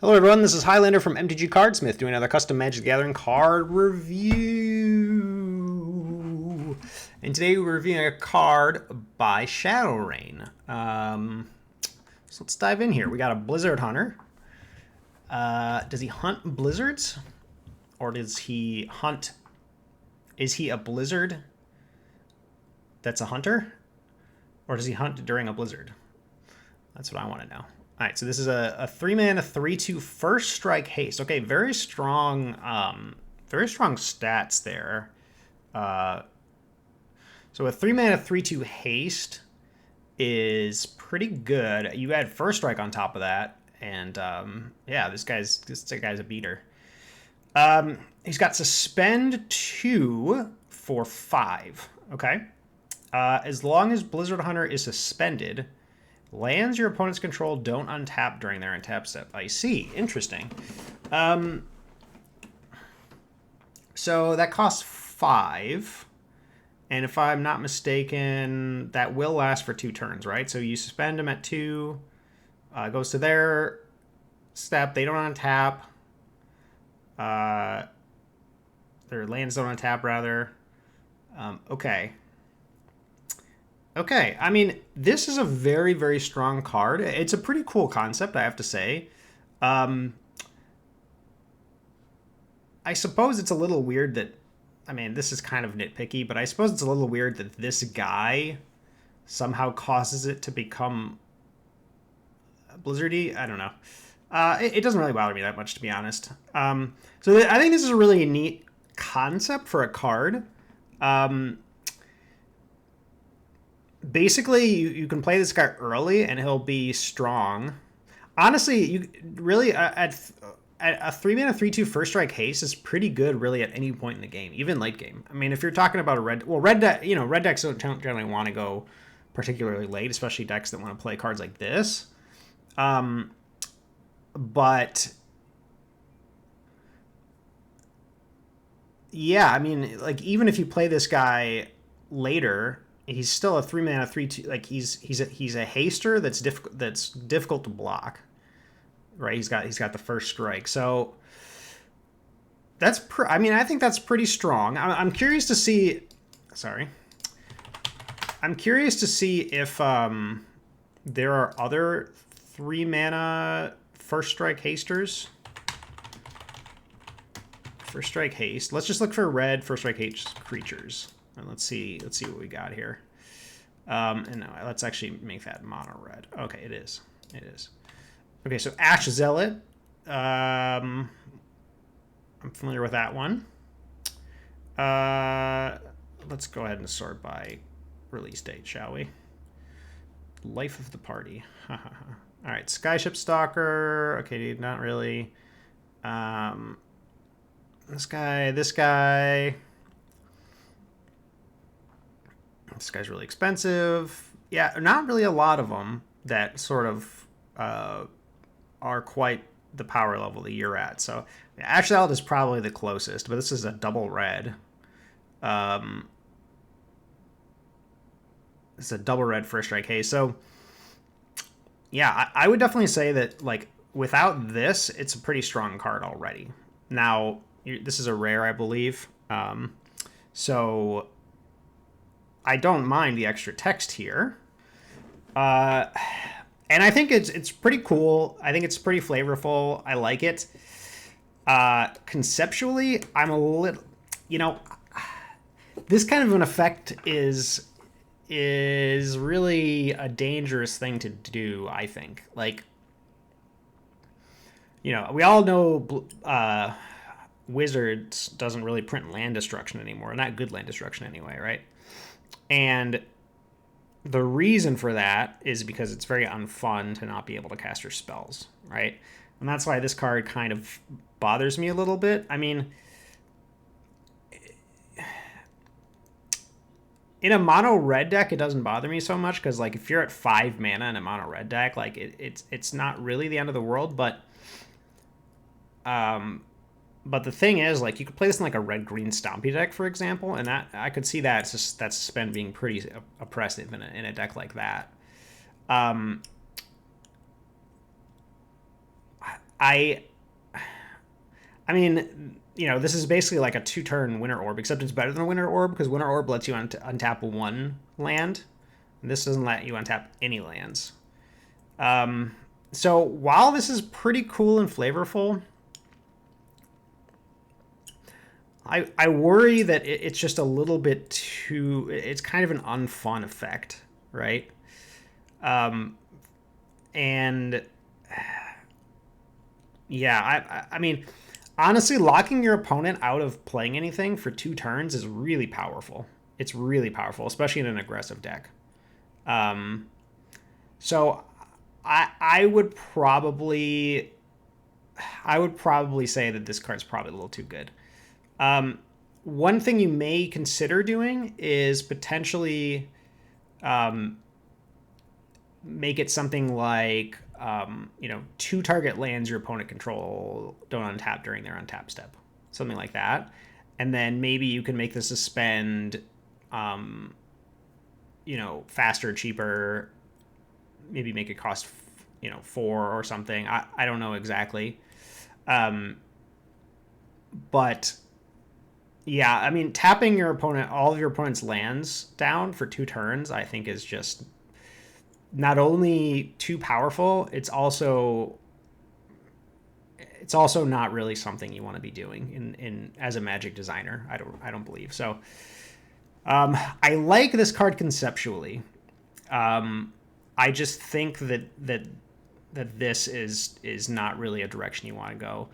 Hello everyone, this is Highlander from MTG Cardsmith doing another custom Magic the Gathering card review. And today we're reviewing a card by ShadowReign. So let's dive in here. We got a Blizzard Hunter. Does he hunt blizzards? Or does he hunt... Is he a blizzard that's a hunter? Or does he hunt during a blizzard? That's what I want to know. All right, so this is a 3-mana 3/2 first strike haste. Okay, very strong stats there. So a 3-mana 3/2 haste is pretty good. You add first strike on top of that, and yeah, this guy's a beater. He's got suspend 2 for 5. Okay, as long as Blizzard Hunter is suspended, lands your opponent's control don't untap during their untap step. I see. Interesting. So that costs 5. And if I'm not mistaken, that will last for 2 turns, right? So you suspend them at 2. Goes to their step. They don't untap. Their lands don't untap, rather. Okay. Okay, I mean, this is a very, very strong card. It's a pretty cool concept, I have to say. I suppose it's a little weird that... I mean, this is kind of nitpicky, but I suppose it's a little weird that this guy somehow causes it to become blizzardy. I don't know. It doesn't really bother me that much, to be honest. I think this is a really neat concept for a card. Basically, you can play this guy early and he'll be strong. Honestly, you really at a 3-mana 3/2 first strike haste is pretty good really at any point in the game, even late game. I mean, if you're talking about a red decks don't generally want to go particularly late, especially decks that want to play cards like this. But yeah, I mean, like, even if you play this guy later, he's still a 3-mana 3/2. Like, he's a haster that's difficult to block, right? He's got the first strike, so that's I mean, I think that's pretty strong. I'm curious to see. Sorry, I'm curious to see if there are other 3-mana first strike hasters. First strike haste. Let's just look for red first strike haste creatures. And let's see what we got here. And no, let's actually make that mono red. Okay, it is. It is. Okay, so Ash Zealot. I'm familiar with that one. Let's go ahead and sort by release date, shall we? Life of the party. All right, Skyship Stalker. Okay, not really. This guy. This guy's really expensive. Yeah, not really a lot of them that sort of are quite the power level that you're at. So Ash Zealot is probably the closest, but this is a double red. It's a double red first strike haste. So yeah, I would definitely say that, like, without this, it's a pretty strong card already. Now, this is a rare, I believe. So I don't mind the extra text here. And I think it's pretty cool. I think it's pretty flavorful. I like it. Conceptually, I'm a little... You know, this kind of an effect is really a dangerous thing to do, I think. Like, you know, we all know Wizards doesn't really print land destruction anymore. Not good land destruction anyway, right? And the reason for that is because it's very unfun to not be able to cast your spells, right? And that's why this card kind of bothers me a little bit. I mean, in a mono red deck, it doesn't bother me so much because, like, if you're at 5 mana in a mono red deck, like, it's not really the end of the world. But the thing is, like, you could play this in like a red-green Stompy deck, for example, and that I could see that suspend being pretty oppressive in a deck like that. I I mean, you know, this is basically like a 2-turn Winter Orb, except it's better than a Winter Orb because Winter Orb lets you untap 1 land. And this doesn't let you untap any lands. So while this is pretty cool and flavorful, I worry that it's just a little bit too... It's kind of an unfun effect, right? And yeah, I mean, honestly, locking your opponent out of playing anything for 2 turns is really powerful. It's really powerful, especially in an aggressive deck. So I would probably say that this card's probably a little too good. One thing you may consider doing is potentially make it something like, you know, 2 target lands your opponent control don't untap during their untap step. Something like that. And then maybe you can make the suspend, you know, faster, cheaper. Maybe make it cost, you know, 4 or something. I don't know exactly. But yeah, I mean, tapping your opponent, all of your opponent's lands down for 2 turns, I think is just not only too powerful, it's also not really something you want to be doing in as a Magic designer. I don't believe so. I like this card conceptually. I just think that this is not really a direction you want to go.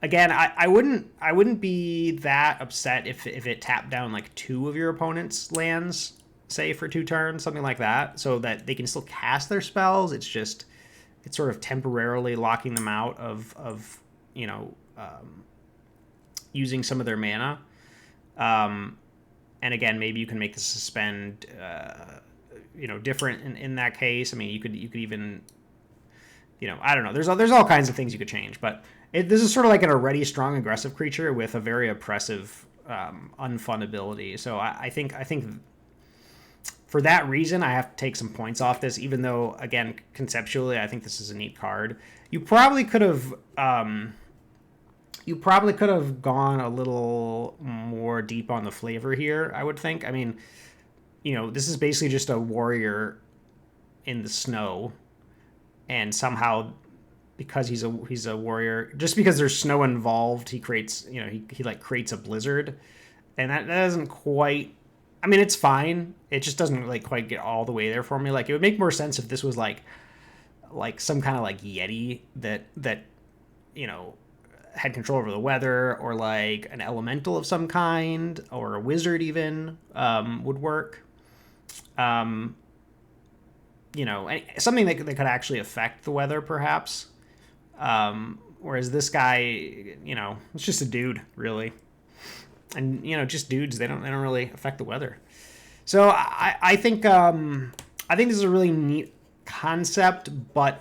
Again, I wouldn't be that upset if it tapped down like 2 of your opponent's lands, say for 2 turns, something like that, so that they can still cast their spells. It's just, it's sort of temporarily locking them out of you know, using some of their mana. And again, maybe you can make the suspend, you know, different in that case. I mean, you could even, you know, I don't know. There's all kinds of things you could change, but this is sort of like an already strong aggressive creature with a very oppressive, unfun ability. So I think for that reason, I have to take some points off this, even though, again, conceptually, I think this is a neat card. You probably could have gone a little more deep on the flavor here, I would think. I mean, you know, this is basically just a warrior in the snow, and somehow, because he's a warrior, just because there's snow involved, he creates, you know, he like creates a blizzard, and that doesn't quite, I mean, it's fine. It just doesn't like quite get all the way there for me. Like, it would make more sense if this was like some kind of like Yeti that you know, had control over the weather, or like an elemental of some kind, or a wizard even would work. You know, something that could actually affect the weather, perhaps. Whereas this guy, you know, it's just a dude, really. And, you know, just dudes, they don't really affect the weather. So I think this is a really neat concept, but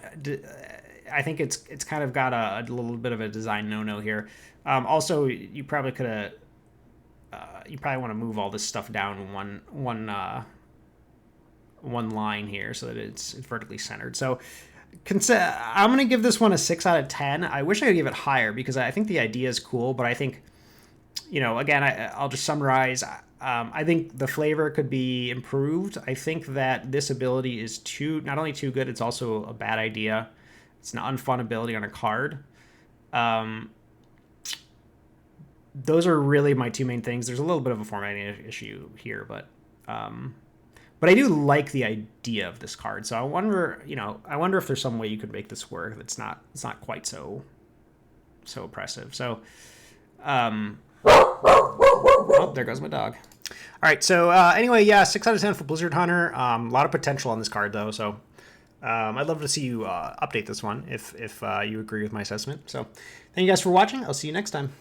I think it's kind of got a little bit of a design no-no here. Also, you probably could have, you probably want to move all this stuff down one line here so that it's vertically centered. So I'm going to give this one a 6 out of 10. I wish I could give it higher because I think the idea is cool, but I think, you know, again, I'll just summarize. I think the flavor could be improved. I think that this ability is not only too good, it's also a bad idea. It's an unfun ability on a card. Those are really my 2 main things. There's a little bit of a formatting issue here, but I do like the idea of this card. So I wonder if there's some way you could make this work that's not quite so oppressive. So, oh, there goes my dog. All right. So anyway, yeah, 6 out of 10 for Blizzard Hunter. A lot of potential on this card, though. So I'd love to see you update this one if you agree with my assessment. So thank you guys for watching. I'll see you next time.